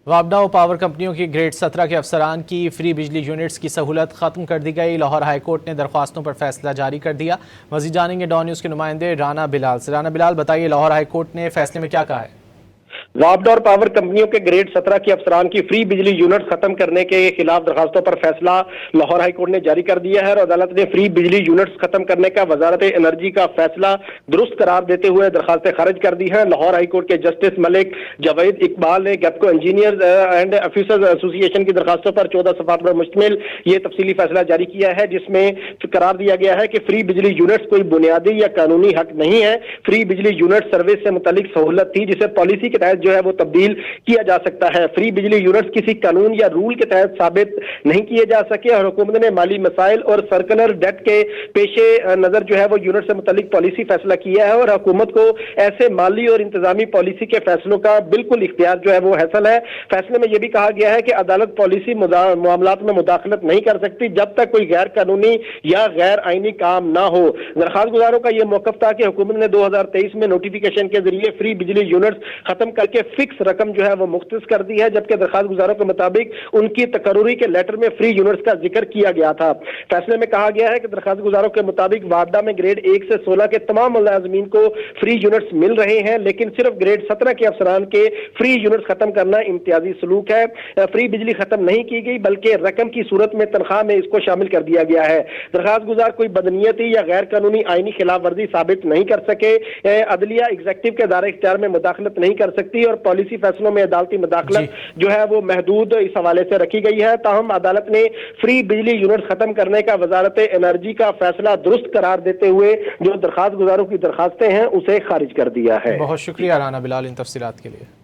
وابڈا و پاور کمپنیوں کی گریڈ 17 کے افسران کی فری بجلی یونٹس کی سہولت ختم کر دی گئی۔ لاہور ہائی کورٹ نے درخواستوں پر فیصلہ جاری کر دیا۔ مزید جانیں گے ڈان نیوز کے نمائندے رانا بلال سے۔ رانا بلال، بتائیے لاہور ہائی کورٹ نے فیصلے میں کیا کہا ہے؟ وابڈا اور پاور کمپنیوں کے گریڈ 17 کے افسران کی فری بجلی یونٹ ختم کرنے کے خلاف درخواستوں پر فیصلہ لاہور ہائی کورٹ نے جاری کر دیا ہے اور عدالت نے فری بجلی یونٹس ختم کرنے کا وزارت انرجی کا فیصلہ درست قرار دیتے ہوئے درخواستیں خارج کر دی ہیں۔ لاہور ہائی کورٹ کے جسٹس ملک جاوید اقبال نے گیپکو انجینئرز اینڈ آفیسرز ایسوسی ایشن کی درخواستوں پر 14 صفحات پر مشتمل یہ تفصیلی فیصلہ جاری کیا ہے، جس میں قرار دیا گیا ہے کہ فری بجلی یونٹس کوئی بنیادی یا قانونی حق نہیں ہے۔ فری بجلی یونٹ سروس سے متعلق سہولت تھی جسے پالیسی کے تحت جو ہے وہ تبدیل کیا جا سکتا ہے۔ فری بجلی یونٹس کسی قانون یا رول کے تحت ثابت نہیں کیے جا سکے اور حکومت نے مالی مسائل اور سرکلر ڈیٹ کے پیش نظر جو ہے وہ یونٹ سے متعلق پالیسی فیصلہ کیا ہے اور حکومت کو ایسے مالی اور انتظامی پالیسی کے فیصلوں کا بالکل اختیار جو ہے وہ حاصل ہے۔ فیصلے میں یہ بھی کہا گیا ہے کہ عدالت پالیسی معاملات میں مداخلت نہیں کر سکتی جب تک کوئی غیر قانونی یا غیر آئینی کام نہ ہو۔ درخواست گزاروں کا یہ موقف تھا کہ حکومت نے 2023 میں نوٹیفیکیشن کے ذریعے فری بجلی یونٹس ختم کر کے فکس رقم جو ہے وہ مختص کر دی ہے، جبکہ درخواست گزاروں کے مطابق ان کی تقرری کے لیٹر میں فری یونٹس کا ذکر کیا گیا تھا۔ فیصلے میں کہا گیا ہے کہ درخواست گزاروں کے مطابق وابڈا میں گریڈ 1 سے 16 کے تمام ملازمین کو فری یونٹس مل رہے ہیں، لیکن صرف گریڈ 17 کے افسران کے فری یونٹس ختم کرنا امتیازی سلوک ہے۔ فری بجلی ختم نہیں کی گئی بلکہ رقم کی صورت میں تنخواہ میں اس کو شامل کر دیا گیا ہے۔ درخواست گزار کوئی بدنیتی یا غیر قانونی آئینی خلاف ورزی ثابت نہیں کر سکے۔ عدلیہ ایگزیکٹو کے دائرہ اختیار میں مداخلت نہیں کر سکتی اور پالیسی فیصلوں میں عدالتی مداخلت جو ہے وہ محدود اس حوالے سے رکھی گئی ہے۔ تاہم عدالت نے فری بجلی یونٹ ختم کرنے کا وزارت انرجی کا فیصلہ درست قرار دیتے ہوئے جو درخواست گزاروں کی درخواستیں ہیں اسے خارج کر دیا ہے۔ بہت شکریہ رانا بلال ان تفصیلات کے لیے۔